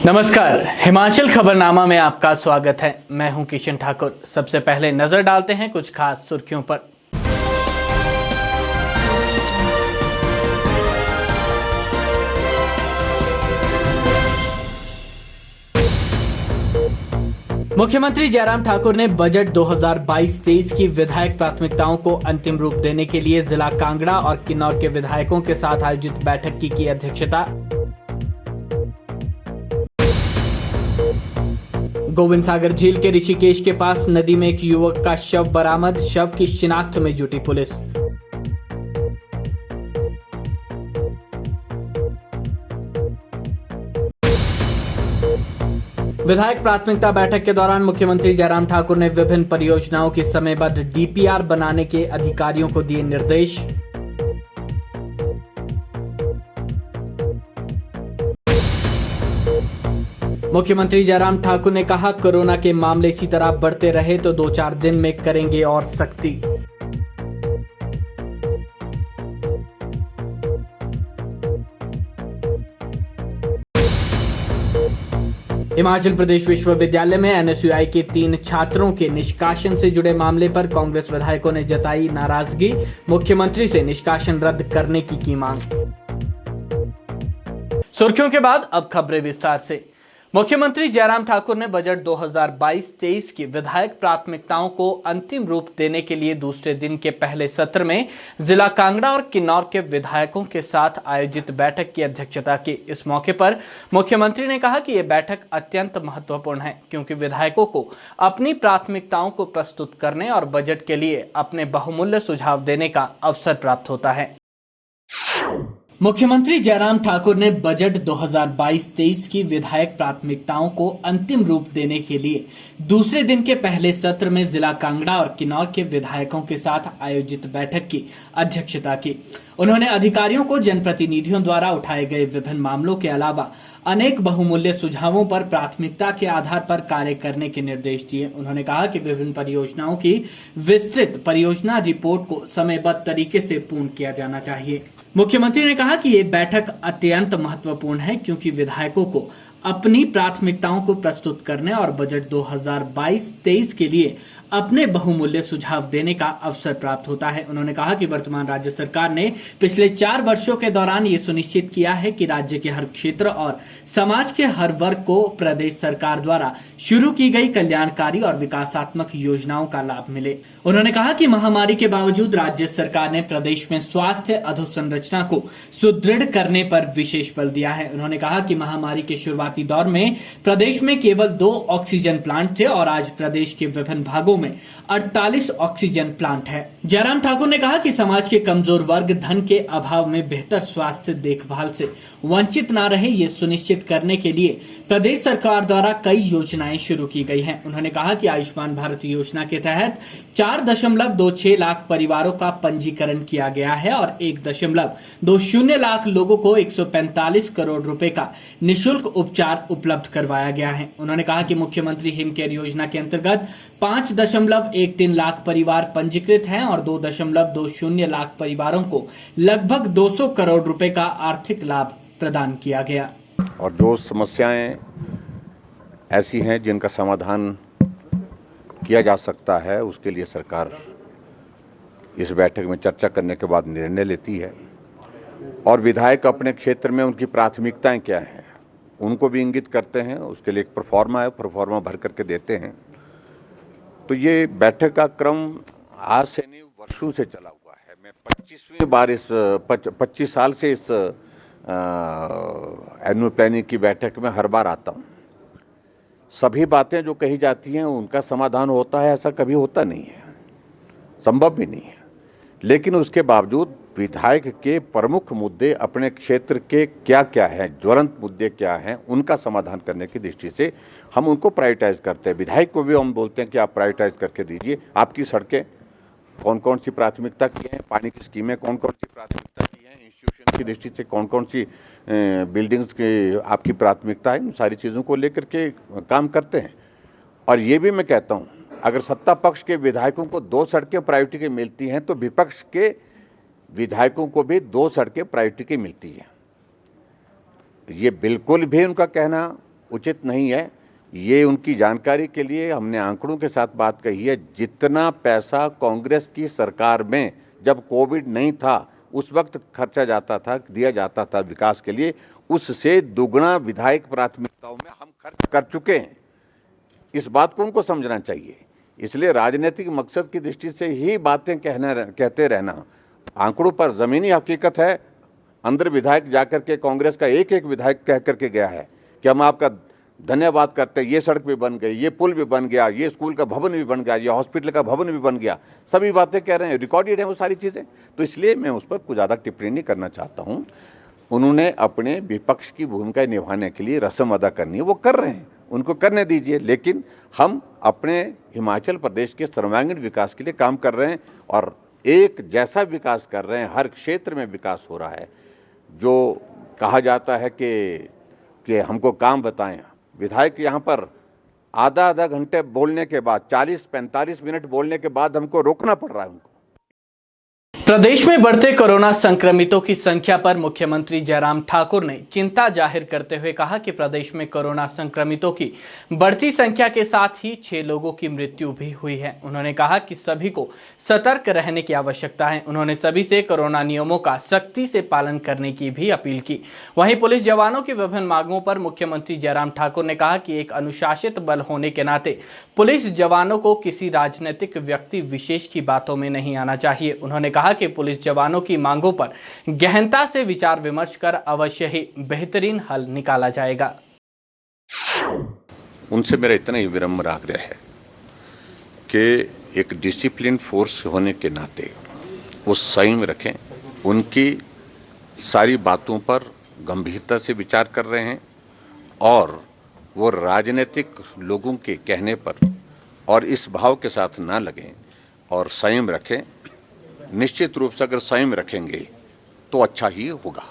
नमस्कार, हिमाचल खबरनामा में आपका स्वागत है। मैं हूं किशन ठाकुर। सबसे पहले नजर डालते हैं कुछ खास सुर्खियों पर। मुख्यमंत्री जयराम ठाकुर ने बजट 2022-23 की विधायक प्राथमिकताओं को अंतिम रूप देने के लिए जिला कांगड़ा और किन्नौर के विधायकों के साथ आयोजित बैठक की अध्यक्षता। गोविंद सागर झील के ऋषिकेश के पास नदी में एक युवक का शव बरामद। शव की शिनाख्त में जुटी पुलिस। विधायक प्राथमिकता बैठक के दौरान मुख्यमंत्री जयराम ठाकुर ने विभिन्न परियोजनाओं की समयबद्ध डीपीआर बनाने के अधिकारियों को दिए निर्देश। मुख्यमंत्री जयराम ठाकुर ने कहा, कोरोना के मामले इसी तरह बढ़ते रहे तो 2-4 दिन में करेंगे और सख्ती। हिमाचल प्रदेश विश्वविद्यालय में एनएसयूआई के 3 छात्रों के निष्कासन से जुड़े मामले पर कांग्रेस विधायकों ने जताई नाराजगी। मुख्यमंत्री से निष्कासन रद्द करने की मांग। सुर्खियों के बाद अब खबरें विस्तार से। मुख्यमंत्री जयराम ठाकुर ने बजट 2022-23 की विधायक प्राथमिकताओं को अंतिम रूप देने के लिए दूसरे दिन के पहले सत्र में जिला कांगड़ा और किन्नौर के विधायकों के साथ आयोजित बैठक की अध्यक्षता की। इस मौके पर मुख्यमंत्री ने कहा कि यह बैठक अत्यंत महत्वपूर्ण है, क्योंकि विधायकों को अपनी प्राथमिकताओं को प्रस्तुत करने और बजट के लिए अपने बहुमूल्य सुझाव देने का अवसर प्राप्त होता है। मुख्यमंत्री जयराम ठाकुर ने बजट 2022-23 की विधायक प्राथमिकताओं को अंतिम रूप देने के लिए दूसरे दिन के पहले सत्र में जिला कांगड़ा और किन्नौर के विधायकों के साथ आयोजित बैठक की अध्यक्षता की। उन्होंने अधिकारियों को जनप्रतिनिधियों द्वारा उठाए गए विभिन्न मामलों के अलावा अनेक बहुमूल्य सुझावों पर प्राथमिकता के आधार पर कार्य करने के निर्देश दिए। उन्होंने कहा कि विभिन्न परियोजनाओं की विस्तृत परियोजना रिपोर्ट को समयबद्ध तरीके से पूर्ण किया जाना चाहिए। मुख्यमंत्री ने कहा कि ये बैठक अत्यंत महत्वपूर्ण है, क्योंकि विधायकों को अपनी प्राथमिकताओं को प्रस्तुत करने और बजट 2022-23 के लिए अपने बहुमूल्य सुझाव देने का अवसर प्राप्त होता है। उन्होंने कहा कि वर्तमान राज्य सरकार ने पिछले 4 वर्षों के दौरान ये सुनिश्चित किया है कि राज्य के हर क्षेत्र और समाज के हर वर्ग को प्रदेश सरकार द्वारा शुरू की गई कल्याणकारी और विकासात्मक योजनाओं का लाभ मिले। उन्होंने कहा कि महामारी के बावजूद राज्य सरकार ने प्रदेश में स्वास्थ्य अधोसंरचना को सुदृढ़ करने पर विशेष बल दिया है। उन्होंने कहा कि महामारी के शुरुआती दौर में प्रदेश में केवल 2 ऑक्सीजन प्लांट थे और आज प्रदेश के विभिन्न भागों में 48 ऑक्सीजन प्लांट है। जयराम ठाकुर ने कहा कि समाज के कमजोर वर्ग धन के अभाव में बेहतर स्वास्थ्य देखभाल से वंचित न रहे, ये सुनिश्चित करने के लिए प्रदेश सरकार द्वारा कई योजनाएं शुरू की गई हैं। उन्होंने कहा कि आयुष्मान भारत योजना के तहत 4.26 लाख परिवारों का पंजीकरण किया गया है और 1.20 लाख लोगों को 145 करोड़ रुपए का निःशुल्क उपचार उपलब्ध करवाया गया है। उन्होंने कहा कि मुख्यमंत्री हिम केयर योजना के अंतर्गत 5.13 लाख परिवार पंजीकृत हैं और 2.20 लाख परिवारों को लगभग 200 करोड़ रुपए का आर्थिक लाभ प्रदान किया गया। और जो समस्याएं ऐसी हैं जिनका समाधान किया जा सकता है, उसके लिए सरकार इस बैठक में चर्चा करने के बाद निर्णय लेती है और विधायक अपने क्षेत्र में उनकी प्राथमिकताएं क्या हैं उनको भी इंगित करते हैं। उसके लिए एक प्रोफार्मा है, प्रोफार्मा भर करके देते हैं। तो ये बैठक का क्रम आज से नहीं, वर्षों से चला हुआ है। मैं 25वीं बार 25 साल से इस एनुअल प्लानिंग की बैठक में हर बार आता हूँ। सभी बातें जो कही जाती हैं उनका समाधान होता है, ऐसा कभी होता नहीं है, संभव भी नहीं है। लेकिन उसके बावजूद विधायक के प्रमुख मुद्दे अपने क्षेत्र के क्या क्या हैं, ज्वलंत मुद्दे क्या हैं, उनका समाधान करने की दृष्टि से हम उनको प्रायोरिटाइज करते हैं। विधायक को भी हम बोलते हैं कि आप प्रायोरिटाइज करके दीजिए। आपकी सड़कें कौन कौन सी प्राथमिकता की हैं, पानी की स्कीमें कौन कौन सी प्राथमिकता की हैं, इंस्टीट्यूशन की दृष्टि से कौन कौन सी बिल्डिंग्स की आपकी प्राथमिकता है, उन सारी चीज़ों को लेकर के काम करते हैं। और ये भी मैं कहता हूँ, अगर सत्ता पक्ष के विधायकों को 2 सड़कें प्रायोरिटी की मिलती हैं तो विपक्ष के विधायकों को भी 2 सड़कें प्रायोरिटी की मिलती हैं। ये बिल्कुल भी उनका कहना उचित नहीं है। ये उनकी जानकारी के लिए हमने आंकड़ों के साथ बात कही है। जितना पैसा कांग्रेस की सरकार में जब कोविड नहीं था उस वक्त खर्चा जाता था, दिया जाता था विकास के लिए, उससे दुगना विधायक प्राथमिकताओं में हम खर्च कर चुके हैं। इस बात को उनको समझना चाहिए। इसलिए राजनीतिक मकसद की दृष्टि से ही बातें कहते रहना, आंकड़ों पर ज़मीनी हकीकत है। अंदर विधायक जाकर के कांग्रेस का एक एक विधायक कह करके गया है कि हम आपका धन्यवाद करते हैं, ये सड़क भी बन गई, ये पुल भी बन गया, ये स्कूल का भवन भी बन गया, ये हॉस्पिटल का भवन भी बन गया, सभी बातें कह रहे हैं, रिकॉर्डेड है वो सारी चीज़ें। तो इसलिए मैं उस पर कुछ ज़्यादा टिप्पणी नहीं करना चाहता हूँ। उन्होंने अपने विपक्ष की भूमिका निभाने के लिए रस्म अदा करनी है, वो कर रहे हैं, उनको करने दीजिए। लेकिन हम अपने हिमाचल प्रदेश के सर्वांगीण विकास के लिए काम कर रहे हैं और एक जैसा विकास कर रहे हैं। हर क्षेत्र में विकास हो रहा है। जो कहा जाता है कि हमको काम बताएं, विधायक यहाँ पर आधा घंटे बोलने के बाद 40-45 मिनट बोलने के बाद हमको रोकना पड़ रहा है उनको। प्रदेश में बढ़ते कोरोना संक्रमितों की संख्या पर मुख्यमंत्री जयराम ठाकुर ने चिंता जाहिर करते हुए कहा कि प्रदेश में कोरोना संक्रमितों की बढ़ती संख्या के साथ ही 6 लोगों की मृत्यु भी हुई है। उन्होंने कहा कि सभी को सतर्क रहने की आवश्यकता है। उन्होंने सभी से कोरोना नियमों का सख्ती से पालन करने की भी अपील की। वहीं पुलिस जवानों की विभिन्न मांगों पर मुख्यमंत्री जयराम ठाकुर ने कहा कि एक अनुशासित बल होने के नाते पुलिस जवानों को किसी राजनीतिक व्यक्ति विशेष की बातों में नहीं आना चाहिए। उन्होंने कहा कि पुलिस जवानों की मांगों पर गहनता से विचार विमर्श कर अवश्य ही बेहतरीन हल निकाला जाएगा। उनसे मेरा इतना ही विनम्र आग्रह है कि एक डिसिप्लिन फोर्स होने के नाते वो संयम रखें। उनकी सारी बातों पर गंभीरता से विचार कर रहे हैं और वो राजनीतिक लोगों के कहने पर और इस भाव के साथ ना लगें और संयम रखें। निश्चित रूप से अगर संयम रखेंगे तो अच्छा ही होगा।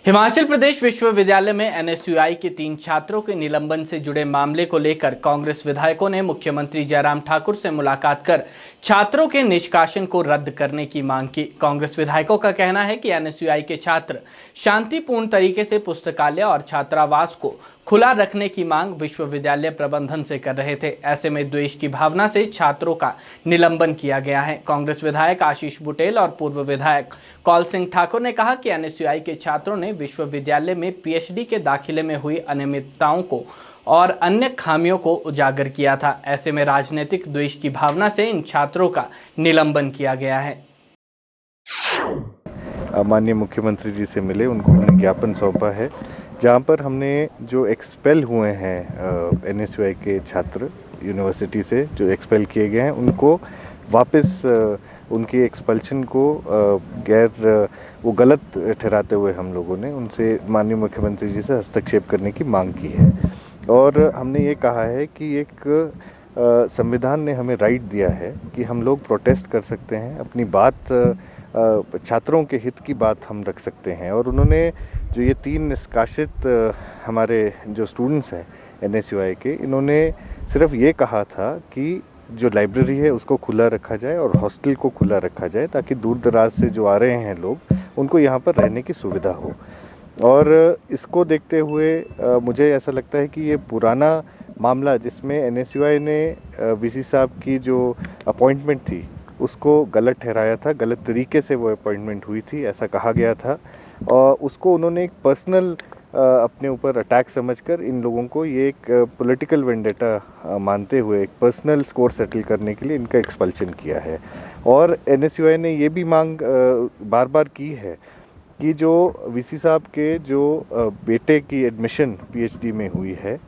हिमाचल प्रदेश विश्वविद्यालय में एनएसयूआई के 3 छात्रों के निलंबन से जुड़े मामले को लेकर कांग्रेस विधायकों ने मुख्यमंत्री जयराम ठाकुर से मुलाकात कर छात्रों के निष्कासन को रद्द करने की मांग की। कांग्रेस विधायकों का कहना है कि एनएसयूआई के छात्र शांतिपूर्ण तरीके से पुस्तकालय और छात्रावास को खुला रखने की मांग विश्वविद्यालय प्रबंधन से कर रहे थे। ऐसे में द्वेष की भावना से छात्रों का निलंबन किया गया है। कांग्रेस विधायक आशीष बुटेल और पूर्व विधायक कौल सिंह ठाकुर ने कहा कि एनएसयूआई के छात्रों ने विश्वविद्यालय में पीएचडी के दाखिले में हुई अनियमितताओं को और अन्य खामियों को उजागर किया था। ऐसे में राजनीतिक द्वेष की भावना से इन छात्रों का निलंबन किया गया है। माननीय मुख्यमंत्री जी से मिले, उनको हमने ज्ञापन सौंपा है जहाँ पर हमने जो एक्सपेल हुए हैं एनएसयूआई के छात्र यूनिवर्सिटी से जो एक्सपेल किए गए हैं उनको वापस उनकी एक्सपल्शन को वो गलत ठहराते हुए हम लोगों ने उनसे माननीय मुख्यमंत्री जी से हस्तक्षेप करने की मांग की है। और हमने ये कहा है कि एक संविधान ने हमें राइट दिया है कि हम लोग प्रोटेस्ट कर सकते हैं, अपनी बात छात्रों के हित की बात हम रख सकते हैं। और उन्होंने जो ये 3 निष्कासित हमारे जो स्टूडेंट्स हैं एनएसयूआई के, इन्होंने सिर्फ ये कहा था कि जो लाइब्रेरी है उसको खुला रखा जाए और हॉस्टल को खुला रखा जाए ताकि दूर दराज से जो आ रहे हैं लोग उनको यहाँ पर रहने की सुविधा हो। और इसको देखते हुए मुझे ऐसा लगता है कि ये पुराना मामला जिसमें एनएसयूआई ने वीसी साहब की जो अपॉइंटमेंट थी उसको गलत ठहराया था, गलत तरीके से वो अपॉइंटमेंट हुई थी ऐसा कहा गया था, और उसको उन्होंने एक पर्सनल अपने ऊपर अटैक समझकर इन लोगों को ये एक पॉलिटिकल वेंडेटा मानते हुए एक पर्सनल स्कोर सेटल करने के लिए इनका एक्सपल्शन किया है। और एनएसयूआई ने ये भी मांग बार बार की है कि जो वीसी साहब के जो बेटे की एडमिशन पीएचडी में हुई है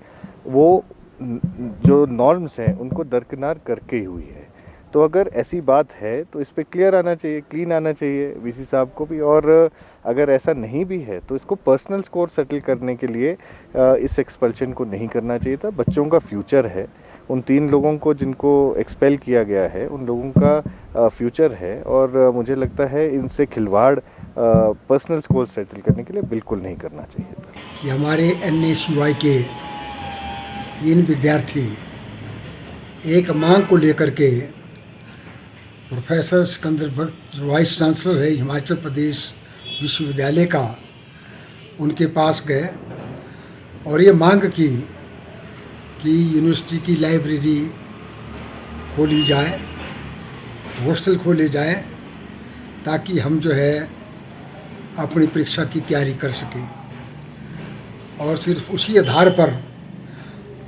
वो जो नॉर्म्स हैं उनको दरकिनार करके ही हुई है। तो अगर ऐसी बात है तो इस पे क्लियर आना चाहिए, क्लीन आना चाहिए वीसी साहब को भी। और अगर ऐसा नहीं भी है तो इसको पर्सनल स्कोर सेटल करने के लिए इस एक्सपल्शन को नहीं करना चाहिए था। बच्चों का फ्यूचर है, उन 3 लोगों को जिनको एक्सपेल किया गया है उन लोगों का फ्यूचर है और मुझे लगता है इनसे खिलवाड़ पर्सनल स्कोर सेटल करने के लिए बिल्कुल नहीं करना चाहिए था। कि हमारे एनएसयूआई के 3 विद्यार्थी एक मांग को लेकर के प्रोफेसर सिकंदर भट्ट जो वाइस चांसलर है हिमाचल प्रदेश विश्वविद्यालय का, उनके पास गए और ये मांग की कि यूनिवर्सिटी की लाइब्रेरी खोली जाए, हॉस्टल खोले जाए, ताकि हम जो है अपनी परीक्षा की तैयारी कर सकें। और सिर्फ उसी आधार पर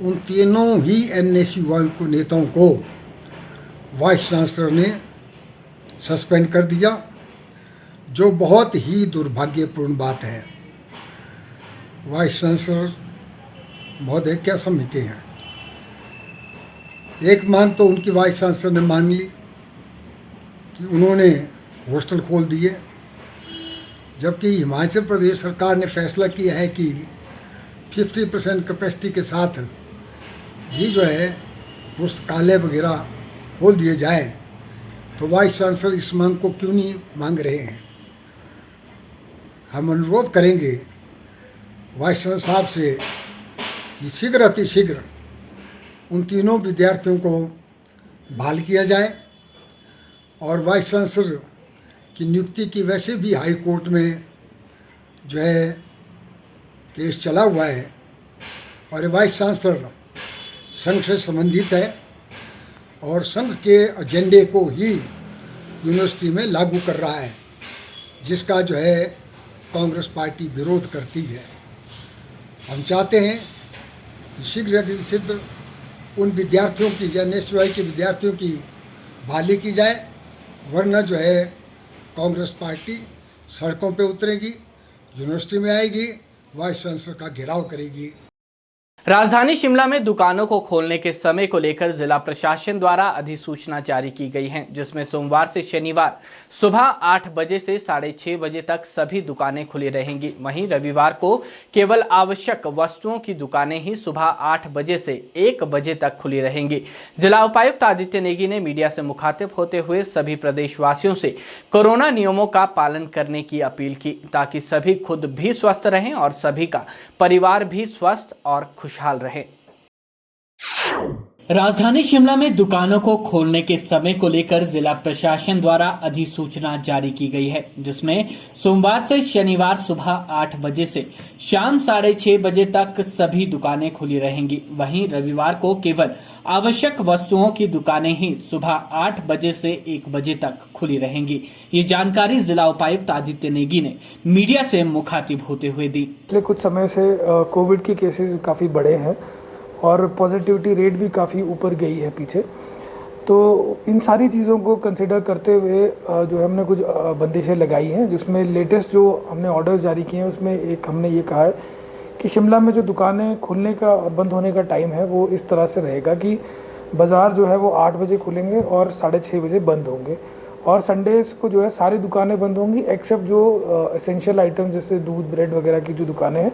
उन तीनों ही NSUI को नेताओं को वाइस चांसलर ने सस्पेंड कर दिया, जो बहुत ही दुर्भाग्यपूर्ण बात है। वाइस चांसलर महोदय क्या समझते हैं? एक मांग तो उनकी वाइस चांसलर ने मान ली कि उन्होंने हॉस्टल खोल दिए, जबकि हिमाचल प्रदेश सरकार ने फैसला किया है कि 50% कैपेसिटी के साथ ही जो है पुस्तकालय वगैरह खोल दिए जाए, तो वाइस चांसलर इस मांग को क्यों नहीं मांग रहे हैं? हम अनुरोध करेंगे वाइस चांसलर साहब से कि शीघ्र अतिशीघ्र उन तीनों विद्यार्थियों को बहाल किया जाए। और वाइस चांसलर की नियुक्ति की वैसे भी हाई कोर्ट में जो है केस चला हुआ है, और वाइस चांसलर संघ से संबंधित है और संघ के एजेंडे को ही यूनिवर्सिटी में लागू कर रहा है, जिसका जो है कांग्रेस पार्टी विरोध करती है। हम चाहते हैं कि शीघ्र से शीघ्र उन विद्यार्थियों की, NSUI के विद्यार्थियों की बहाली की जाए, वरना जो है कांग्रेस पार्टी सड़कों पे उतरेगी, यूनिवर्सिटी में आएगी, वाइस चांसलर का घेराव करेगी। राजधानी शिमला में दुकानों को खोलने के समय को लेकर जिला प्रशासन द्वारा अधिसूचना जारी की गई है, जिसमें सोमवार से शनिवार सुबह 8 बजे से 6:30 बजे तक सभी दुकानें खुली रहेंगी। वहीं रविवार को केवल आवश्यक वस्तुओं की दुकानें ही सुबह 8 बजे से 1 बजे तक खुली रहेंगी। जिला उपायुक्त आदित्य नेगी ने मीडिया से मुखातिब होते हुए सभी प्रदेशवासियों से कोरोना नियमों का पालन करने की अपील की, ताकि सभी खुद भी स्वस्थ रहें और सभी का परिवार भी स्वस्थ और खुशहाल रहे। राजधानी शिमला में दुकानों को खोलने के समय को लेकर जिला प्रशासन द्वारा अधिसूचना जारी की गई है, जिसमें सोमवार से शनिवार सुबह 8 बजे से शाम 6:30 बजे तक सभी दुकानें खुली रहेंगी। वहीं रविवार को केवल आवश्यक वस्तुओं की दुकानें ही सुबह 8 बजे से 1 बजे तक खुली रहेंगी। ये जानकारी जिला उपायुक्त आदित्य नेगी ने मीडिया से मुखातिब होते हुए दी। पिछले कुछ समय से कोविड के केसेस काफ़ी बढ़े हैं और पॉजिटिविटी रेट भी काफ़ी ऊपर गई है पीछे। तो इन सारी चीज़ों को कंसिडर करते हुए जो है हमने कुछ बंदिशें लगाई हैं, जिसमें लेटेस्ट जो हमने ऑर्डर्स जारी किए हैं उसमें एक हमने ये कहा है कि शिमला में जो दुकानें खुलने का बंद होने का टाइम है वो इस तरह से रहेगा कि बाज़ार जो है वो 8 बजे खुलेंगे और 6:30 बजे बंद होंगे, और संडेज़ को जो है सारी दुकानें बंद होंगी एक्सेप्ट जो एसेंशियल आइटम जैसे दूध ब्रेड वगैरह की जो दुकानें हैं,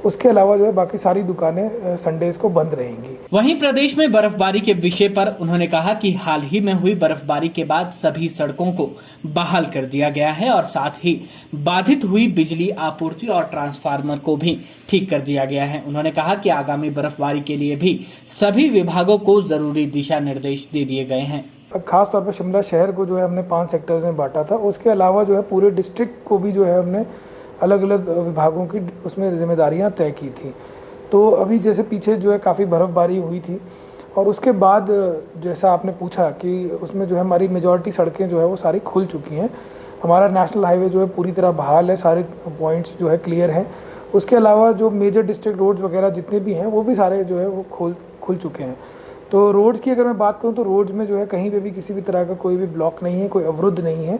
उसके अलावा जो है बाकी सारी दुकानें संडेज को बंद रहेंगी। वहीं प्रदेश में बर्फबारी के विषय पर उन्होंने कहा कि हाल ही में हुई बर्फबारी के बाद सभी सड़कों को बहाल कर दिया गया है और साथ ही बाधित हुई बिजली आपूर्ति और ट्रांसफार्मर को भी ठीक कर दिया गया है। उन्होंने कहा कि आगामी बर्फबारी के लिए भी सभी विभागों को जरूरी दिशा निर्देश दे दिए गए हैं। खास तौर पर शिमला शहर को जो है हमने 5 सेक्टर्स में बांटा था, उसके अलावा जो है पूरे डिस्ट्रिक्ट को भी जो है हमने अलग अलग विभागों की उसमें जिम्मेदारियां तय की थी। तो अभी जैसे पीछे जो है काफ़ी बर्फ़बारी हुई थी और उसके बाद जैसा आपने पूछा कि उसमें जो है हमारी मेजॉरिटी सड़कें जो है वो सारी खुल चुकी हैं। हमारा नेशनल हाईवे जो है पूरी तरह बहाल है, सारे पॉइंट्स जो है क्लियर हैं। उसके अलावा जो मेजर डिस्ट्रिक्ट रोड्स वगैरह जितने भी हैं वो भी सारे जो है वो खुल चुके हैं। तो रोड्स की अगर मैं बात करूँ तो रोड्स में जो है कहीं पे भी किसी भी तरह का कोई भी ब्लॉक नहीं है, कोई अवरुद्ध नहीं है।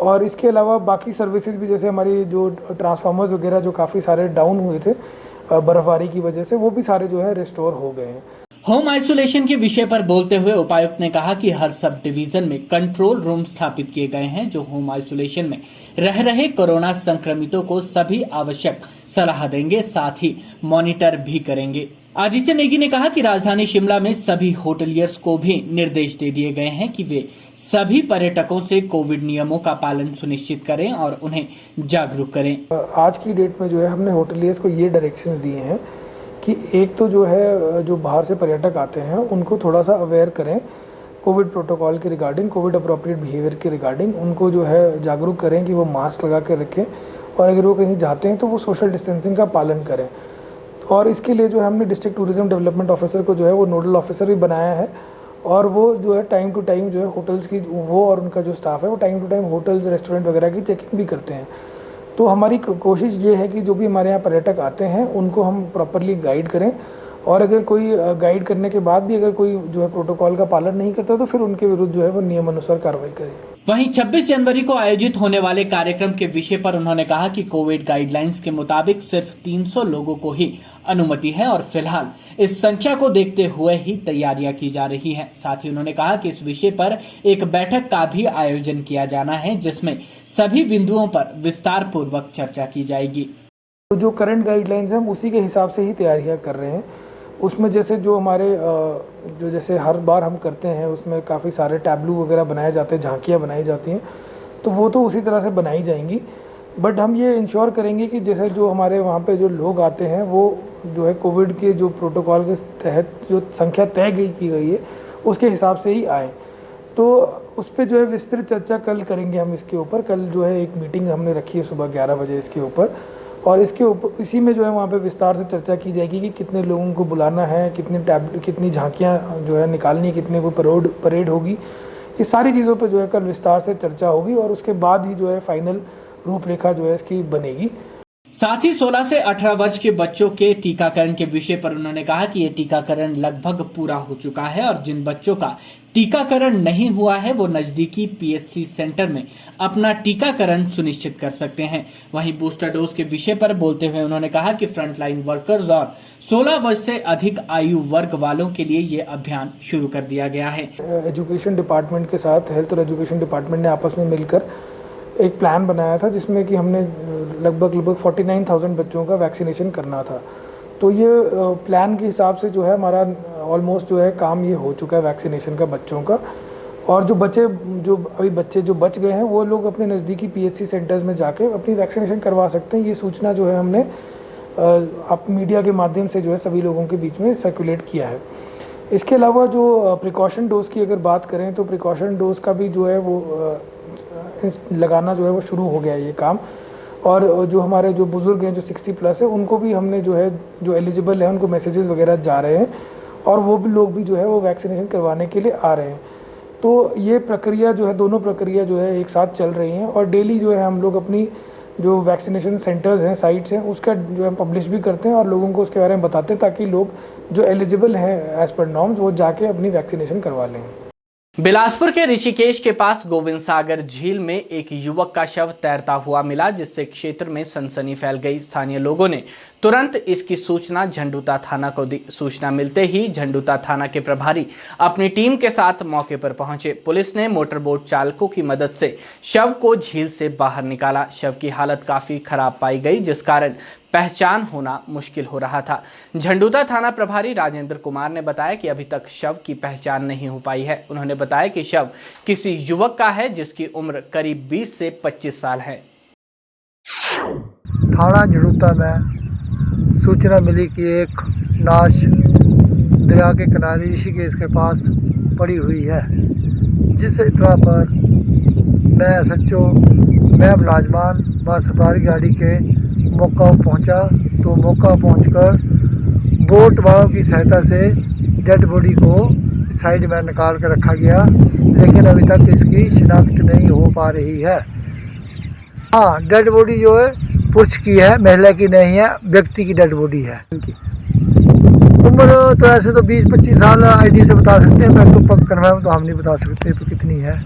और इसके अलावा बाकी सर्विसेज भी जैसे हमारी जो ट्रांसफार्मर्स वगैरह जो काफ़ी सारे डाउन हुए थे बर्फबारी की वजह से, वो भी सारे जो है रिस्टोर हो गए हैं। होम आइसोलेशन के विषय पर बोलते हुए उपायुक्त ने कहा कि हर सब डिवीजन में कंट्रोल रूम स्थापित किए गए हैं, जो होम आइसोलेशन में रह रहे कोरोना संक्रमितों को सभी आवश्यक सलाह देंगे, साथ ही मॉनिटर भी करेंगे। आदित्य नेगी ने कहा कि राजधानी शिमला में सभी होटलियर्स को भी निर्देश दे दिए गए हैं कि वे सभी पर्यटकों से कोविड नियमों का पालन सुनिश्चित करें और उन्हें जागरूक करें। आज की डेट में जो है हमने होटलियर्स को ये डायरेक्शंस दिए हैं कि एक तो जो है जो बाहर से पर्यटक आते हैं उनको थोड़ा सा अवेयर करें कोविड प्रोटोकॉल के रिगार्डिंग, कोविड अप्रोप्रिएट बिहेवियर के रिगार्डिंग, उनको जो है जागरूक करें कि वो मास्क लगा के रखें और अगर वो कहीं जाते हैं तो वो सोशल डिस्टेंसिंग का पालन करें। और इसके लिए जो है हमने डिस्ट्रिक्ट टूरिज्म डेवलपमेंट ऑफिसर को जो है वो नोडल ऑफिसर भी बनाया है, और वो जो है टाइम टू टाइम जो है होटल्स की, वो और उनका जो स्टाफ है वो time to time hotels restaurant वगैरह की चेकिंग भी करते हैं। तो हमारी कोशिश ये है कि जो भी हमारे यहाँ पर्यटक आते हैं उनको हम प्रॉपरली गाइड करें, और अगर कोई गाइड करने के बाद भी अगर कोई जो है प्रोटोकॉल का पालन नहीं करता तो फिर उनके विरुद्ध जो है वो नियमानुसार कार्रवाई करें। वहीं 26 जनवरी को आयोजित होने वाले कार्यक्रम के विषय पर उन्होंने कहा कि कोविड गाइडलाइंस के मुताबिक सिर्फ 300 लोगों को ही अनुमति है और फिलहाल इस संख्या को देखते हुए ही तैयारियां की जा रही हैं। साथ ही उन्होंने कहा कि इस विषय पर एक बैठक का भी आयोजन किया जाना है, जिसमें सभी बिंदुओं पर विस्तार पूर्वक चर्चा की जाएगी। तो जो करंट गाइडलाइंस है हम उसी के हिसाब से ही तैयारियां कर रहे हैं। उसमें जैसे जो हमारे जो जैसे हर बार हम करते हैं उसमें काफ़ी सारे टैब्लू वगैरह बनाए जाते हैं, झांकियाँ बनाई जाती हैं, तो वो तो उसी तरह से बनाई जाएंगी। बट हम ये इंश्योर करेंगे कि जैसे जो हमारे वहाँ पे जो लोग आते हैं वो जो है कोविड के जो प्रोटोकॉल के तहत जो संख्या तय की गई है उसके हिसाब से ही आए। तो उस पर जो है विस्तृत चर्चा कल करेंगे हम इसके ऊपर। कल जो है एक मीटिंग हमने रखी है सुबह 11 बजे इसके ऊपर, और इसके ऊपर इसी में जो है वहाँ पे विस्तार से चर्चा की जाएगी कि कितने लोगों को बुलाना है, कितनी झांकियाँ जो है निकालनी, कितने को परेड होगी। ये सारी चीज़ों पे जो है कल विस्तार से चर्चा होगी, और उसके बाद ही जो है फाइनल रूपरेखा जो है इसकी बनेगी। साथ ही 16 से 18 वर्ष के बच्चों के टीकाकरण के विषय पर उन्होंने कहा कि ये टीकाकरण लगभग पूरा हो चुका है, और जिन बच्चों का टीकाकरण नहीं हुआ है वो नजदीकी पीएचसी सेंटर में अपना टीकाकरण सुनिश्चित कर सकते हैं। वहीं बूस्टर डोज के विषय पर बोलते हुए उन्होंने कहा कि फ्रंटलाइन वर्कर्स और 16 वर्ष से अधिक आयु वर्ग वालों के लिए ये अभियान शुरू कर दिया गया है। एजुकेशन डिपार्टमेंट के साथ हेल्थ और एजुकेशन डिपार्टमेंट ने आपस में मिलकर एक प्लान बनाया था जिसमें कि हमने लगभग 49,000 बच्चों का वैक्सीनेशन करना था। तो ये प्लान के हिसाब से जो है हमारा ऑलमोस्ट जो है काम ये हो चुका है वैक्सीनेशन का बच्चों का। और जो बच्चे जो बच गए हैं वो लोग अपने नज़दीकी पीएचसी सेंटर्स में जाके अपनी वैक्सीनेशन करवा सकते हैं। ये सूचना जो है हमने आप मीडिया के माध्यम से जो है सभी लोगों के बीच में सर्कुलेट किया है। इसके अलावा जो प्रिकॉशन डोज की अगर बात करें तो प्रिकॉशन डोज का भी जो है वो लगाना जो है वो शुरू हो गया है ये काम। और जो हमारे जो बुज़ुर्ग हैं जो 60+ है उनको भी हमने जो है जो एलिजिबल है उनको मैसेजेस वगैरह जा रहे हैं, और वो भी लोग भी जो है वो वैक्सीनेशन करवाने के लिए आ रहे हैं। तो ये प्रक्रिया जो है, दोनों प्रक्रिया जो है एक साथ चल रही हैं, और डेली जो है हम लोग अपनी जो वैक्सीनेशन सेंटर्स हैं, साइट्स हैं, उसका जो है पब्लिश भी करते हैं और लोगों को उसके बारे में बताते हैं ताकि लोग जो एलिजिबल हैं एज पर नॉर्म्स वो जाके अपनी वैक्सीनेशन करवा लें। बिलासपुर के ऋषिकेश के पास गोविंद सागर झील में एक युवक का शव तैरता हुआ मिला, जिससे क्षेत्र में सनसनी फैल गई। स्थानीय लोगों ने तुरंत इसकी सूचना झंडूता थाना को दी। सूचना मिलते ही झंडूता थाना के प्रभारी अपनी टीम के साथ मौके पर पहुंचे। पुलिस ने मोटरबोट चालकों की मदद से शव को झील से बाहर निकाला। शव की हालत काफी खराब पाई गई, जिस कारण पहचान होना मुश्किल हो रहा था। झंडूता थाना प्रभारी राजेंद्र कुमार ने बताया कि अभी तक शव की पहचान नहीं हो पाई है। उन्होंने बताया कि शव किसी युवक का है जिसकी उम्र करीब 20 से 25 साल है। थाना झंडूता में सूचना मिली कि एक लाश दरिया के किनारे ऋषिकेश के पास पड़ी हुई है, जिस इतला पर मैं SHO मैं मुलाजमान व सफारी गाड़ी के मौका पहुंचा। तो मौका पहुंचकर बोट वालों की सहायता से डेड बॉडी को साइड में निकाल कर रखा गया, लेकिन अभी तक इसकी शिनाख्त नहीं हो पा रही है। हाँ, डेड बॉडी जो है पुरुष की है, महिला की नहीं है, व्यक्ति की डेड बॉडी है। उम्र तो ऐसे तो 20-25 साल आईडी से बता सकते हैं, मैं तो पक्का कन्फर्म तो हम नहीं बता सकते तो कितनी है।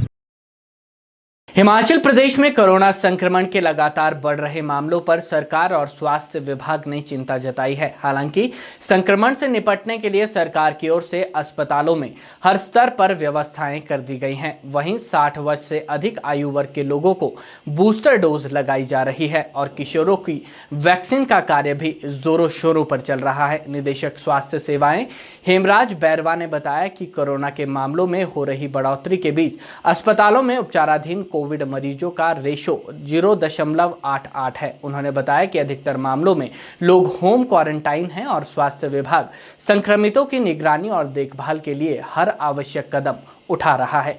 हिमाचल प्रदेश में कोरोना संक्रमण के लगातार बढ़ रहे मामलों पर सरकार और स्वास्थ्य विभाग ने चिंता जताई है। हालांकि संक्रमण से निपटने के लिए सरकार की ओर से अस्पतालों में हर स्तर पर व्यवस्थाएं कर दी गई हैं। वहीं 60 वर्ष से अधिक आयु वर्ग के लोगों को बूस्टर डोज लगाई जा रही है और किशोरों की वैक्सीन का कार्य भी जोरों शोरों पर चल रहा है। निदेशक स्वास्थ्य सेवाएं हेमराज बैरवा ने बताया कि कोरोना के मामलों में हो रही बढ़ोतरी के बीच अस्पतालों में उपचाराधीन कोविड मरीजों का रेशो 0.88 है। उन्होंने बताया कि अधिकतर मामलों में लोग होम क्वारंटाइन हैं और स्वास्थ्य विभाग संक्रमितों की निगरानी और देखभाल के लिए हर आवश्यक कदम उठा रहा है।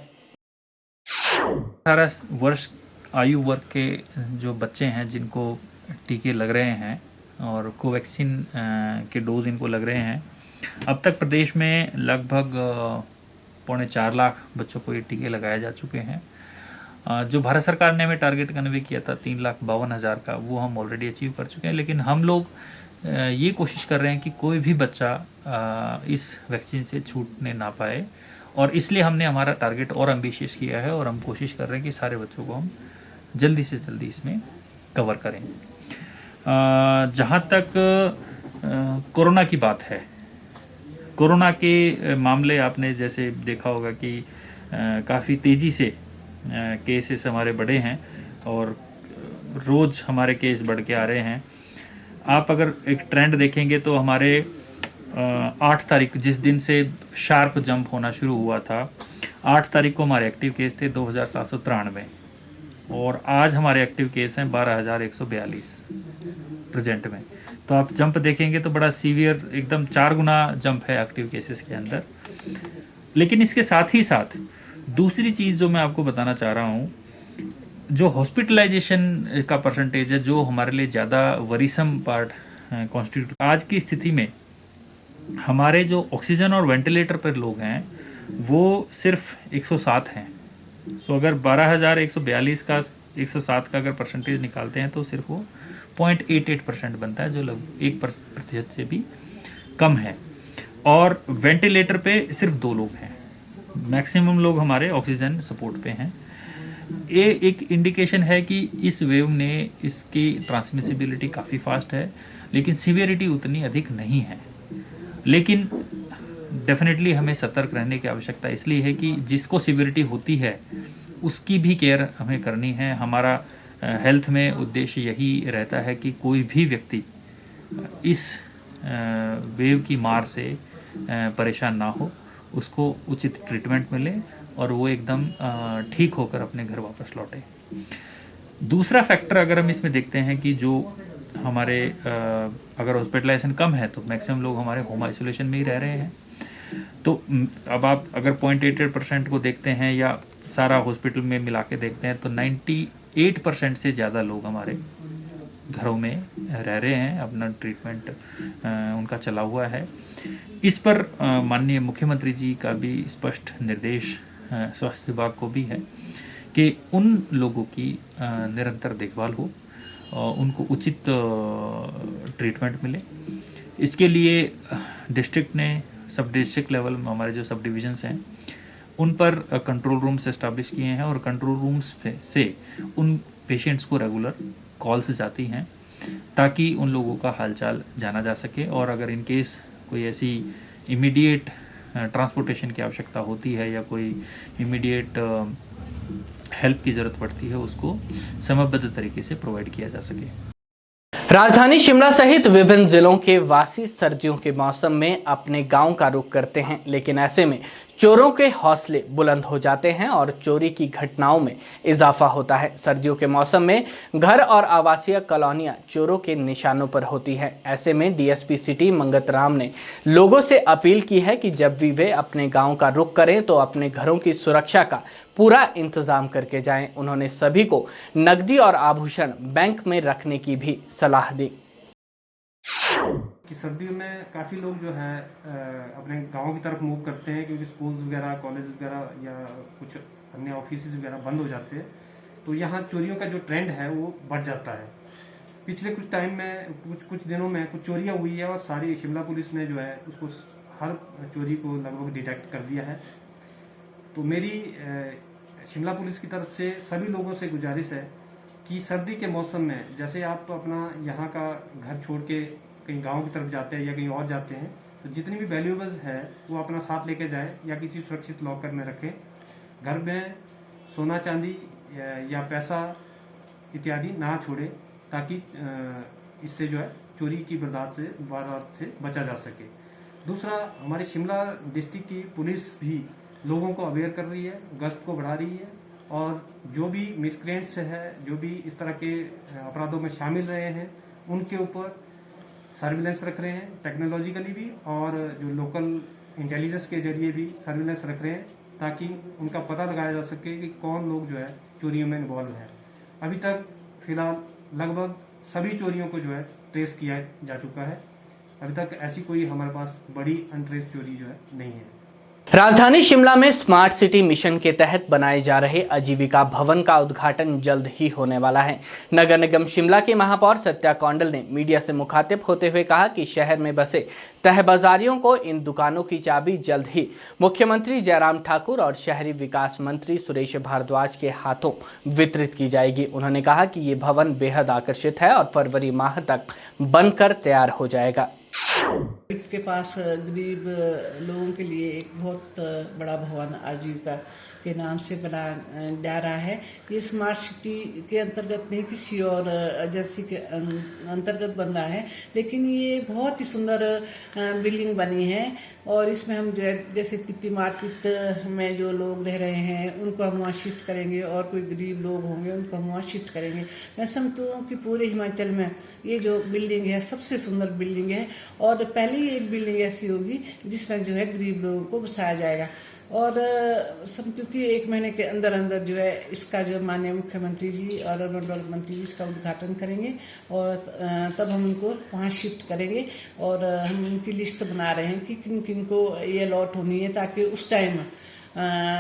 18 वर्ष आयु वर्ग के जो बच्चे हैं जिनको टीके लग रहे हैं और कोवैक्सीन के डोज इनको लग रहे हैं। अब तक प्रदेश में लगभग 4.25 लाख बच्चों को ये टीके लगाए जा चुके हैं। जो भारत सरकार ने हमें टारगेट कन्वे किया था 3,52,000 का, वो हम ऑलरेडी अचीव कर चुके हैं। लेकिन हम लोग ये कोशिश कर रहे हैं कि कोई भी बच्चा इस वैक्सीन से छूटने ना पाए, और इसलिए हमने हमारा टारगेट और एम्बिशियस किया है और हम कोशिश कर रहे हैं कि सारे बच्चों को हम जल्दी से जल्दी इसमें कवर करें। जहाँ तक कोरोना की बात है, कोरोना के मामले आपने जैसे देखा होगा कि काफ़ी तेज़ी से केसेस हमारे बढ़े हैं और रोज़ हमारे केस बढ़ के आ रहे हैं। आप अगर एक ट्रेंड देखेंगे तो हमारे 8 तारीख, जिस दिन से शार्प जंप होना शुरू हुआ था, 8 तारीख को हमारे एक्टिव केस थे 2,793 और आज हमारे एक्टिव केस हैं 12,142 प्रेजेंट में। तो आप जंप देखेंगे तो बड़ा सीवियर, एकदम 4 गुना जंप है एक्टिव केसेस के अंदर। लेकिन इसके साथ ही साथ दूसरी चीज़ जो मैं आपको बताना चाह रहा हूँ, जो हॉस्पिटलाइजेशन का परसेंटेज है, जो हमारे लिए ज़्यादा वरीसम पार्ट कॉन्स्टिट्यूट, आज की स्थिति में हमारे जो ऑक्सीजन और वेंटिलेटर पर लोग हैं वो सिर्फ 107 हैं। सो अगर 12,142 का 107 का अगर परसेंटेज निकालते हैं तो सिर्फ वो 0.88% बनता है, जो लगभग 1% से भी कम है। और वेंटिलेटर पे सिर्फ 2 लोग हैं, मैक्सिमम लोग हमारे ऑक्सीजन सपोर्ट पे हैं। ये एक इंडिकेशन है कि इस वेव ने, इसकी ट्रांसमिसिबिलिटी काफ़ी फास्ट है लेकिन सीवियरिटी उतनी अधिक नहीं है। लेकिन डेफिनेटली हमें सतर्क रहने की आवश्यकता इसलिए है कि जिसको सीवियरिटी होती है उसकी भी केयर हमें करनी है। हमारा हेल्थ में उद्देश्य यही रहता है कि कोई भी व्यक्ति इस वेव की मार से परेशान ना हो, उसको उचित ट्रीटमेंट मिले और वो एकदम ठीक होकर अपने घर वापस लौटे। दूसरा फैक्टर अगर हम इसमें देखते हैं कि जो हमारे अगर हॉस्पिटलाइजेशन कम है तो मैक्सिमम लोग हमारे होम आइसोलेशन में ही रह रहे हैं। तो अब आप अगर 0.88% को देखते हैं या सारा हॉस्पिटल में मिला के देखते हैं तो 98% से ज़्यादा लोग हमारे घरों में रह रहे हैं, अपना ट्रीटमेंट उनका चला हुआ है। इस पर माननीय मुख्यमंत्री जी का भी स्पष्ट निर्देश स्वास्थ्य विभाग को भी है कि उन लोगों की निरंतर देखभाल हो और उनको उचित ट्रीटमेंट मिले। इसके लिए डिस्ट्रिक्ट ने सब डिस्ट्रिक्ट लेवल में हमारे जो सब डिविजन्स हैं उन पर कंट्रोल रूम्स एस्टैब्लिश किए हैं और कंट्रोल रूम्स से उन पेशेंट्स को रेगुलर कॉल्स जाती हैं ताकि उन लोगों का हालचाल जाना जा सके। और अगर इन केस कोई ऐसी इमीडिएट ट्रांसपोर्टेशन की आवश्यकता होती है या कोई इमीडिएट हेल्प की ज़रूरत पड़ती है, उसको समयबद्ध तरीके से प्रोवाइड किया जा सके। राजधानी शिमला सहित विभिन्न जिलों के वासी सर्दियों के मौसम में अपने गांव का रुख करते हैं, लेकिन ऐसे में चोरों के हौसले बुलंद हो जाते हैं और चोरी की घटनाओं में इजाफा होता है। सर्दियों के मौसम में घर और आवासीय कॉलोनियां चोरों के निशानों पर होती हैं। ऐसे में डीएसपी सिटी मंगत राम ने लोगों से अपील की है कि जब भी वे अपने गांव का रुख करें तो अपने घरों की सुरक्षा का पूरा इंतजाम करके जाएं। उन्होंने सभी को नकदी और आभूषण बैंक में रखने की भी सलाह दी। कि सर्दियों में काफ़ी लोग जो है अपने गांव की तरफ मूव करते हैं क्योंकि स्कूल्स वगैरह, कॉलेज वगैरह या कुछ अन्य ऑफिस वगैरह बंद हो जाते हैं, तो यहाँ चोरियों का जो ट्रेंड है वो बढ़ जाता है। पिछले कुछ टाइम में कुछ दिनों में कुछ चोरियाँ हुई है और सारी शिमला पुलिस ने जो है उसको हर चोरी को लगभग डिटेक्ट कर दिया है। तो मेरी शिमला पुलिस की तरफ से सभी लोगों से गुजारिश है कि सर्दी के मौसम में जैसे आप अपना यहाँ का घर छोड़ के कहीं गांव की तरफ जाते हैं या कहीं और जाते हैं तो जितनी भी वैल्यूएबल्स है वो अपना साथ लेके जाएं या किसी सुरक्षित लॉकर में रखें। घर में सोना चांदी या पैसा इत्यादि ना छोड़े ताकि इससे जो है चोरी की वारदात से बचा जा सके। दूसरा, हमारी शिमला डिस्ट्रिक्ट की पुलिस भी लोगों को अवेयर कर रही है, गश्त को बढ़ा रही है और जो भी मिसक्रेंट्स है, जो भी इस तरह के अपराधों में शामिल रहे हैं उनके ऊपर सर्विलेंस रख रहे हैं टेक्नोलॉजिकली भी, और जो लोकल इंटेलिजेंस के जरिए भी सर्विलेंस रख रहे हैं ताकि उनका पता लगाया जा सके कि कौन लोग जो है चोरियों में इन्वॉल्व है। अभी तक फिलहाल लगभग सभी चोरियों को जो है ट्रेस किया जा चुका है। अभी तक ऐसी कोई हमारे पास बड़ी अनट्रेस चोरी जो है नहीं है। राजधानी शिमला में स्मार्ट सिटी मिशन के तहत बनाए जा रहे आजीविका भवन का उद्घाटन जल्द ही होने वाला है। नगर निगम शिमला के महापौर सत्या कौंडल ने मीडिया से मुखातिब होते हुए कहा कि शहर में बसे तहबाजारियों को इन दुकानों की चाबी जल्द ही मुख्यमंत्री जयराम ठाकुर और शहरी विकास मंत्री सुरेश भारद्वाज के हाथों वितरित की जाएगी। उन्होंने कहा कि ये भवन बेहद आकर्षित है और फरवरी माह तक बनकर तैयार हो जाएगा। के पास गरीब लोगों के लिए एक बहुत बड़ा भवन आजीविका के नाम से बनाया जा रहा है। ये स्मार्ट सिटी के अंतर्गत नहीं, किसी और एजेंसी के अंतर्गत बन रहा है, लेकिन ये बहुत ही सुंदर बिल्डिंग बनी है और इसमें हम जो है जैसे तिप्ती मार्केट में जो लोग रह रहे हैं उनको हम वहाँ शिफ्ट करेंगे और कोई गरीब लोग होंगे उनको हम वहाँ शिफ्ट करेंगे। मैं समझती हूँ कि पूरे हिमाचल में ये जो बिल्डिंग है सबसे सुंदर बिल्डिंग है और पहली एक बिल्डिंग ऐसी होगी जिसमें जो है गरीब लोगों को बसाया जाएगा। और समझो कि 1 महीने के अंदर अंदर जो है इसका जो माननीय मुख्यमंत्री जी और अर्बन डेवलपमेंट मंत्री जी इसका उद्घाटन करेंगे और तब हम इनको वहाँ शिफ्ट करेंगे और हम उनकी लिस्ट बना रहे हैं कि किन किन को ये लॉट होनी है ताकि उस टाइम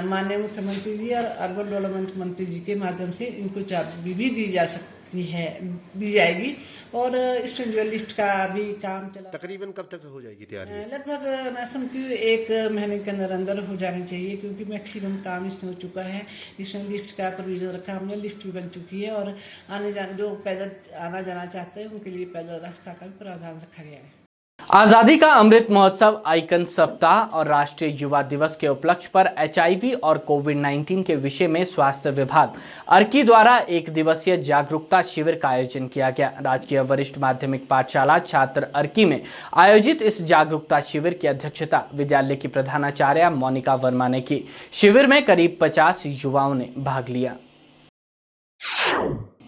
माननीय मुख्यमंत्री जी और अर्बन डेवलपमेंट मंत्री जी के माध्यम से इनको चाबी भी दी जाएगी और इसमें जो लिफ्ट का भी काम चला। तकरीबन कब तक हो जाएगी तैयारी? लगभग मैं समझती हूँ 1 महीने के अंदर अंदर हो जानी चाहिए क्योंकि मैक्सिमम काम इसमें हो चुका है। इसमें लिफ्ट का प्रोविजन रखा हमने, लिफ्ट भी बन चुकी है और आने जाने जो पैदल आना जाना चाहते हैं उनके लिए पैदल रास्ता का भी प्रावधान रखा गया है। आजादी का अमृत महोत्सव, आइकन सप्ताह और राष्ट्रीय युवा दिवस के उपलक्ष्य पर HIV और कोविड-19 के विषय में स्वास्थ्य विभाग अर्की द्वारा 1 दिवसीय जागरूकता शिविर का आयोजन किया गया। राजकीय वरिष्ठ माध्यमिक पाठशाला छात्र अर्की में आयोजित इस जागरूकता शिविर की अध्यक्षता विद्यालय की प्रधानाचार्य मोनिका वर्मा ने की। शिविर में करीब 50 युवाओं ने भाग लिया।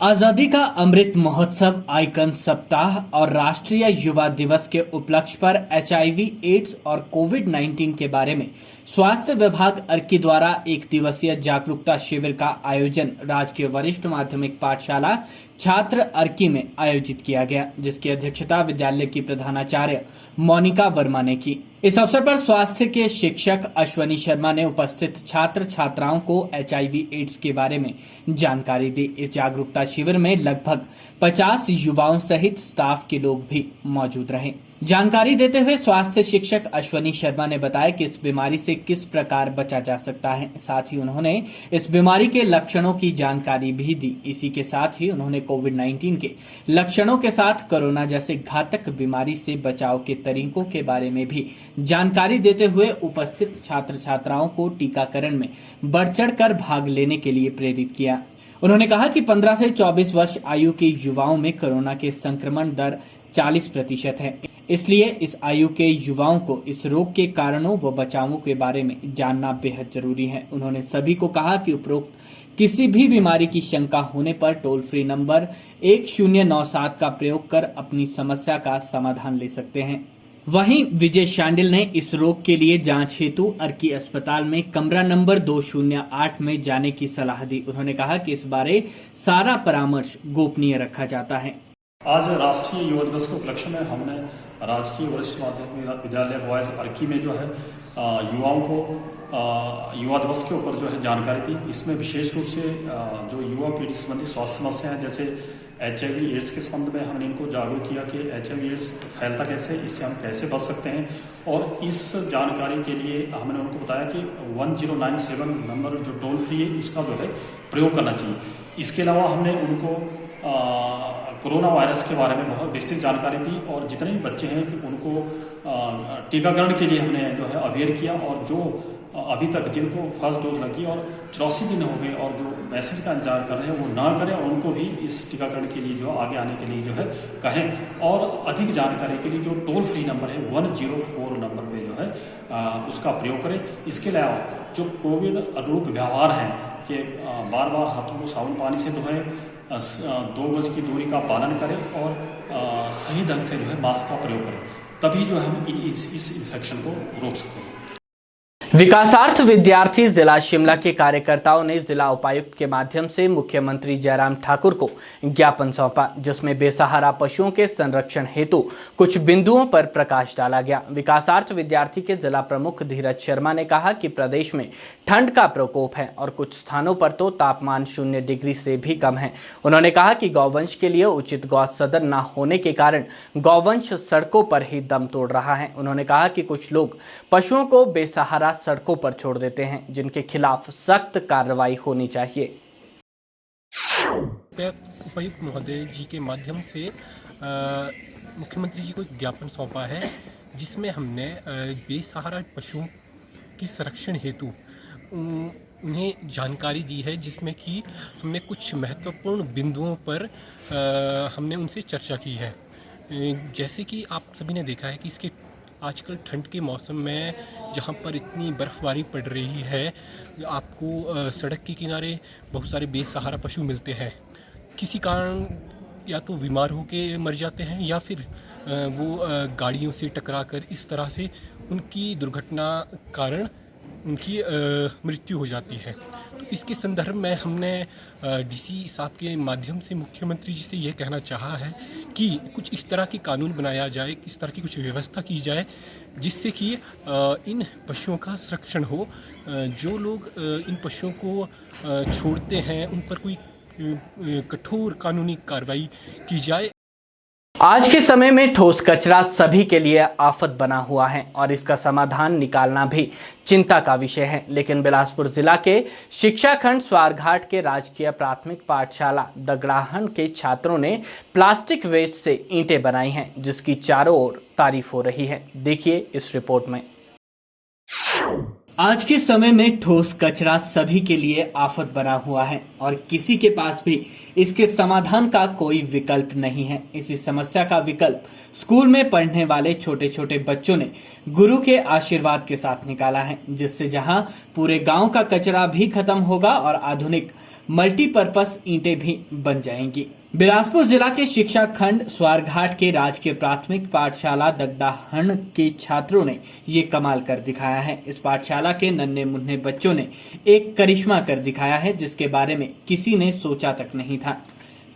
आजादी का अमृत महोत्सव, आइकन सप्ताह और राष्ट्रीय युवा दिवस के उपलक्ष्य पर HIV, एड्स और कोविड-19 के बारे में स्वास्थ्य विभाग अर्की द्वारा 1 दिवसीय जागरूकता शिविर का आयोजन राजकीय वरिष्ठ माध्यमिक पाठशाला छात्र अर्की में आयोजित किया गया, जिसकी अध्यक्षता विद्यालय की प्रधानाचार्य मोनिका वर्मा ने की। इस अवसर पर स्वास्थ्य के शिक्षक अश्वनी शर्मा ने उपस्थित छात्र छात्राओं को HIV, एड्स के बारे में जानकारी दी। इस जागरूकता शिविर में लगभग 50 युवाओं सहित स्टाफ के लोग भी मौजूद रहे। जानकारी देते हुए स्वास्थ्य शिक्षक अश्वनी शर्मा ने बताया कि इस बीमारी से किस प्रकार बचा जा सकता है। साथ ही उन्होंने इस बीमारी के लक्षणों की जानकारी भी दी। इसी के साथ ही उन्होंने कोविड-19 के लक्षणों के साथ कोरोना जैसे घातक बीमारी से बचाव के तरीकों के बारे में भी जानकारी देते हुए उपस्थित छात्र छात्राओं को टीकाकरण में बढ़ चढ़ कर भाग लेने के लिए प्रेरित किया। उन्होंने कहा कि 15 से 24 वर्ष आयु के युवाओं में कोरोना के संक्रमण दर 40% है, इसलिए इस आयु के युवाओं को इस रोग के कारणों व बचावों के बारे में जानना बेहद जरूरी है। उन्होंने सभी को कहा कि उपरोक्त किसी भी बीमारी की शंका होने पर टोल फ्री नंबर 1097 का प्रयोग कर अपनी समस्या का समाधान ले सकते हैं। वहीं विजय शांडिल ने इस रोग के लिए जांच हेतु अर्की अस्पताल में कमरा नंबर 208 में जाने की सलाह दी। उन्होंने कहा कि इस बारे सारा परामर्श गोपनीय रखा जाता है। आज राष्ट्रीय युवा दिवस के उपलक्ष्य में हमने राजकीय वरिष्ठ माध्यमिक विद्यालय बॉयज अर्की में जो है युवाओं को युवा दिवस के ऊपर जो है जानकारी दी। इसमें विशेष रूप से जो युवा पीढ़ी संबंधी स्वास्थ्य समस्याएं जैसे HIV, एड्स के संबंध में हमने इनको जागरूक किया कि HIV, एड्स फैलता कैसे, इससे हम कैसे बच सकते हैं। और इस जानकारी के लिए हमने उनको बताया कि 1097 नंबर जो टोल फ्री है उसका जो है प्रयोग करना चाहिए। इसके अलावा हमने उनको कोरोना वायरस के बारे में बहुत विस्तृत जानकारी दी और जितने भी बच्चे हैं कि उनको टीकाकरण के लिए हमने जो है अवेयर किया और जो अभी तक जिनको फर्स्ट डोज लगी और 84 दिन हो गए और जो मैसेज का इंतजार कर रहे हैं वो ना करें और उनको भी इस टीकाकरण के लिए जो आगे आने के लिए जो है कहें। और अधिक जानकारी के लिए जो टोल फ्री नंबर है 104 नंबर पे जो है उसका प्रयोग करें। इसके अलावा जो कोविड अनुरूप व्यवहार हैं कि बार बार हाथों को साबुन पानी से धोएं, 2 गज की दूरी का पालन करें और सही ढंग से जो है मास्क का प्रयोग करें, तभी जो हम इस इन्फेक्शन को रोक सकते हैं। विकासार्थ विद्यार्थी जिला शिमला के कार्यकर्ताओं ने जिला उपायुक्त के माध्यम से मुख्यमंत्री जयराम ठाकुर को ज्ञापन सौंपा, जिसमें बेसहारा पशुओं के संरक्षण हेतु कुछ बिंदुओं पर प्रकाश डाला गया। विकासार्थ विद्यार्थी के जिला प्रमुख धीरज शर्मा ने कहा कि प्रदेश में ठंड का प्रकोप है और कुछ स्थानों पर तो तापमान 0 डिग्री से भी कम है। उन्होंने कहा कि गौवंश के लिए उचित गौ सदन न होने के कारण गौवंश सड़कों पर ही दम तोड़ रहा है। उन्होंने कहा कि कुछ लोग पशुओं को बेसहारा सड़कों पर छोड़ देते हैं, जिनके खिलाफ सख्त कार्रवाई होनी चाहिए। उपायुक्त महोदय जी के माध्यम से मुख्यमंत्री जी को एक ज्ञापन सौंपा है, जिसमें हमने बेसहारा पशुओं के संरक्षण हेतु उन्हें जानकारी दी है, जिसमें कि हमने कुछ महत्वपूर्ण बिंदुओं पर हमने उनसे चर्चा की है। जैसे कि आप सभी ने देखा है कि इसके आजकल ठंड के मौसम में जहाँ पर इतनी बर्फ़बारी पड़ रही है, आपको सड़क के किनारे बहुत सारे बेसहारा पशु मिलते हैं। किसी कारण या तो बीमार होके मर जाते हैं या फिर वो गाड़ियों से टकराकर इस तरह से उनकी दुर्घटना कारण उनकी मृत्यु हो जाती है। तो इसके संदर्भ में हमने डीसी साहब के माध्यम से मुख्यमंत्री जी से ये कहना चाहा है कि कुछ इस तरह की कानून बनाया जाए, इस तरह की कुछ व्यवस्था की जाए, जिससे कि इन पशुओं का संरक्षण हो। जो लोग इन पशुओं को छोड़ते हैं, उन पर कोई कठोर कानूनी कार्रवाई की जाए। आज के समय में ठोस कचरा सभी के लिए आफत बना हुआ है और इसका समाधान निकालना भी चिंता का विषय है। लेकिन बिलासपुर जिला के शिक्षा खंड स्वारघाट के राजकीय प्राथमिक पाठशाला दगड़ाहन के छात्रों ने प्लास्टिक वेस्ट से ईंटें बनाई हैं, जिसकी चारों ओर तारीफ हो रही है। देखिए इस रिपोर्ट में। आज के समय में ठोस कचरा सभी के लिए आफत बना हुआ है और किसी के पास भी इसके समाधान का कोई विकल्प नहीं है। इसी समस्या का विकल्प स्कूल में पढ़ने वाले छोटे छोटे बच्चों ने गुरु के आशीर्वाद के साथ निकाला है, जिससे जहां पूरे गांव का कचरा भी खत्म होगा और आधुनिक मल्टीपर्पस ईंटें भी बन जाएंगी। बिलासपुर जिला के शिक्षा खंड स्वारघाट के राजकीय प्राथमिक पाठशाला दगड़ाहन के छात्रों ने ये कमाल कर दिखाया है। इस पाठशाला के नन्हे मुन्ने बच्चों ने एक करिश्मा कर दिखाया है, जिसके बारे में किसी ने सोचा तक नहीं था।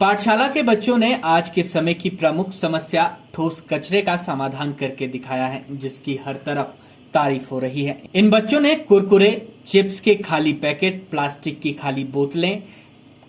पाठशाला के बच्चों ने आज के समय की प्रमुख समस्या ठोस कचरे का समाधान करके दिखाया है, जिसकी हर तरफ तारीफ हो रही है। इन बच्चों ने कुरकुरे, चिप्स के खाली पैकेट, प्लास्टिक की खाली बोतलें,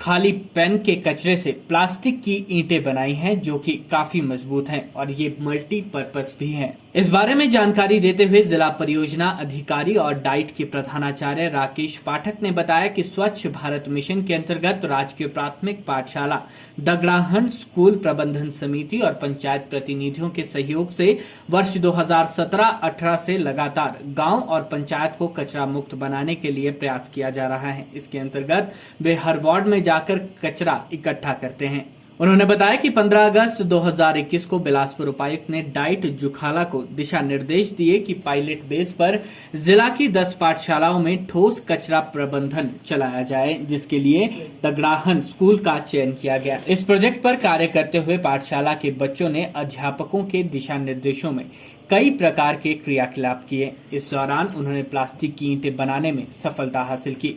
खाली पेन के कचरे से प्लास्टिक की ईंटें बनाई हैं, जो कि काफी मजबूत हैं और ये मल्टीपर्पस भी हैं। इस बारे में जानकारी देते हुए जिला परियोजना अधिकारी और डाइट के प्रधानाचार्य राकेश पाठक ने बताया कि स्वच्छ भारत मिशन के अंतर्गत राजकीय प्राथमिक पाठशाला दगड़ाहन स्कूल प्रबंधन समिति और पंचायत प्रतिनिधियों के सहयोग से वर्ष 2017-18 से लगातार गांव और पंचायत को कचरा मुक्त बनाने के लिए प्रयास किया जा रहा है। इसके अंतर्गत वे हर वार्ड में जाकर कचरा इकट्ठा करते हैं। उन्होंने बताया कि 15 अगस्त 2021 को बिलासपुर उपायुक्त ने डाइट जुखाला को दिशा निर्देश दिए कि पायलट बेस पर जिला की 10 पाठशालाओं में ठोस कचरा प्रबंधन चलाया जाए, जिसके लिए दगड़ाहन स्कूल का चयन किया गया। इस प्रोजेक्ट पर कार्य करते हुए पाठशाला के बच्चों ने अध्यापकों के दिशा निर्देशों में कई प्रकार के क्रियाकलाप किए। इस दौरान उन्होंने प्लास्टिक की ईंटें बनाने में सफलता हासिल की।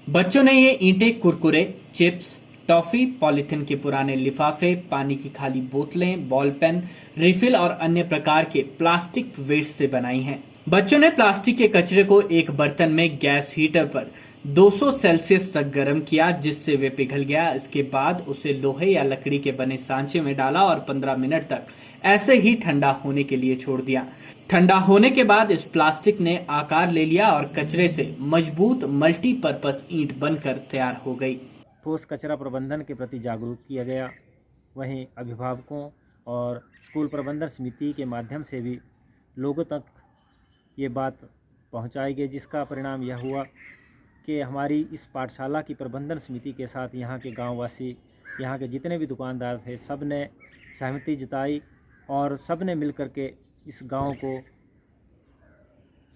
बच्चों ने ये ईंटें कुरकुरे, चिप्स, टॉफी, पॉलिथीन के पुराने लिफाफे, पानी की खाली बोतलें, बॉल पेन, रिफिल और अन्य प्रकार के प्लास्टिक वेस्ट से बनाई हैं। बच्चों ने प्लास्टिक के कचरे को एक बर्तन में गैस हीटर पर 200 सेल्सियस तक गर्म किया, जिससे वे पिघल गया। इसके बाद उसे लोहे या लकड़ी के बने सांचे में डाला और 15 मिनट तक ऐसे ही ठंडा होने के लिए छोड़ दिया। ठंडा होने के बाद इस प्लास्टिक ने आकार ले लिया और कचरे से मजबूत मल्टीपर्पस ईंट बनकर तैयार हो गई। ठोस कचरा प्रबंधन के प्रति जागरूक किया गया। वहीं अभिभावकों और स्कूल प्रबंधन समिति के माध्यम से भी लोगों तक ये बात पहुंचाई गई, जिसका परिणाम यह हुआ कि हमारी इस पाठशाला की प्रबंधन समिति के साथ यहाँ के गांववासी, यहाँ के जितने भी दुकानदार थे, सब ने सहमति जताई और सब ने मिलकर के इस गांव को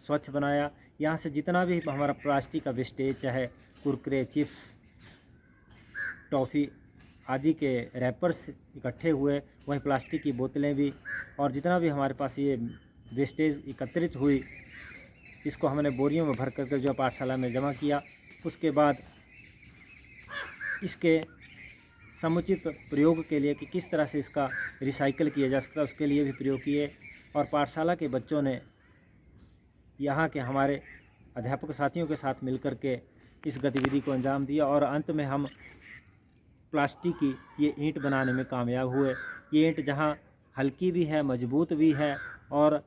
स्वच्छ बनाया। यहाँ से जितना भी हमारा प्लास्टिक का वेस्टेज, चाहे कुरकुरे, चिप्स, टॉफ़ी आदि के रैपर्स इकट्ठे हुए, वहीं प्लास्टिक की बोतलें भी, और जितना भी हमारे पास ये वेस्टेज एकत्रित हुई, इसको हमने बोरियों में भर करके जो पाठशाला में जमा किया। उसके बाद इसके समुचित प्रयोग के लिए कि किस तरह से इसका रिसाइकल किया जा सकता है उसके लिए भी प्रयोग किए। और पाठशाला के बच्चों ने यहाँ के हमारे अध्यापक साथियों के साथ मिलकर के इस गतिविधि को अंजाम दिया और अंत में हम प्लास्टिक की ये ईंट बनाने में कामयाब हुए। ये ईंट जहाँ हल्की भी है, मजबूत भी है और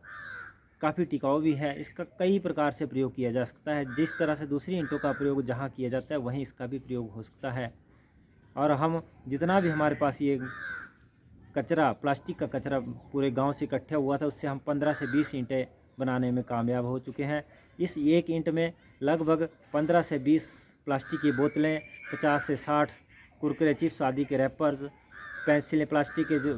काफ़ी टिकाऊ भी है। इसका कई प्रकार से प्रयोग किया जा सकता है। जिस तरह से दूसरी ईंटों का प्रयोग जहाँ किया जाता है वहीं इसका भी प्रयोग हो सकता है। और हम जितना भी हमारे पास ये कचरा, प्लास्टिक का कचरा पूरे गांव से इकट्ठा हुआ था, उससे हम 15 से 20 ईंटें बनाने में कामयाब हो चुके हैं। इस एक ईंट में लगभग 15 से 20 प्लास्टिक की बोतलें, 50 से 60 कुरकुरे चिप्स आदि के रैपर्स, पेंसिलें, प्लास्टिक के जो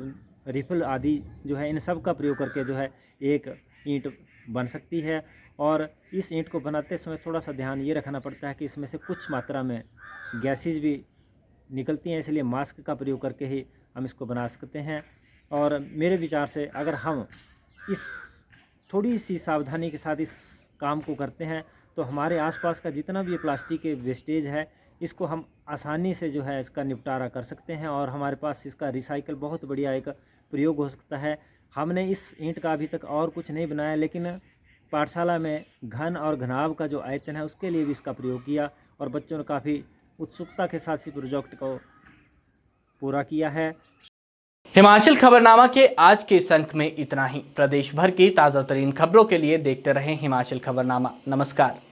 रिफिल आदि जो है, इन सब का प्रयोग करके जो है एक ईंट बन सकती है। और इस ईंट को बनाते समय थोड़ा सा ध्यान ये रखना पड़ता है कि इसमें से कुछ मात्रा में गैसेज भी निकलती हैं, इसलिए मास्क का प्रयोग करके ही हम इसको बना सकते हैं। और मेरे विचार से अगर हम इस थोड़ी सी सावधानी के साथ इस काम को करते हैं तो हमारे आसपास का जितना भी प्लास्टिक के वेस्टेज है इसको हम आसानी से जो है इसका निपटारा कर सकते हैं और हमारे पास इसका रिसाइकल बहुत बढ़िया एक प्रयोग हो सकता है। हमने इस ईंट का अभी तक और कुछ नहीं बनाया, लेकिन पाठशाला में घन और घनाव का जो आयतन है उसके लिए भी इसका प्रयोग किया और बच्चों ने काफ़ी उत्सुकता के साथ इस प्रोजेक्ट को पूरा किया है। हिमाचल खबरनामा के आज के इस अंक में इतना ही। प्रदेश भर की ताज़ा तरीन खबरों के लिए देखते रहें हिमाचल खबरनामा। नमस्कार।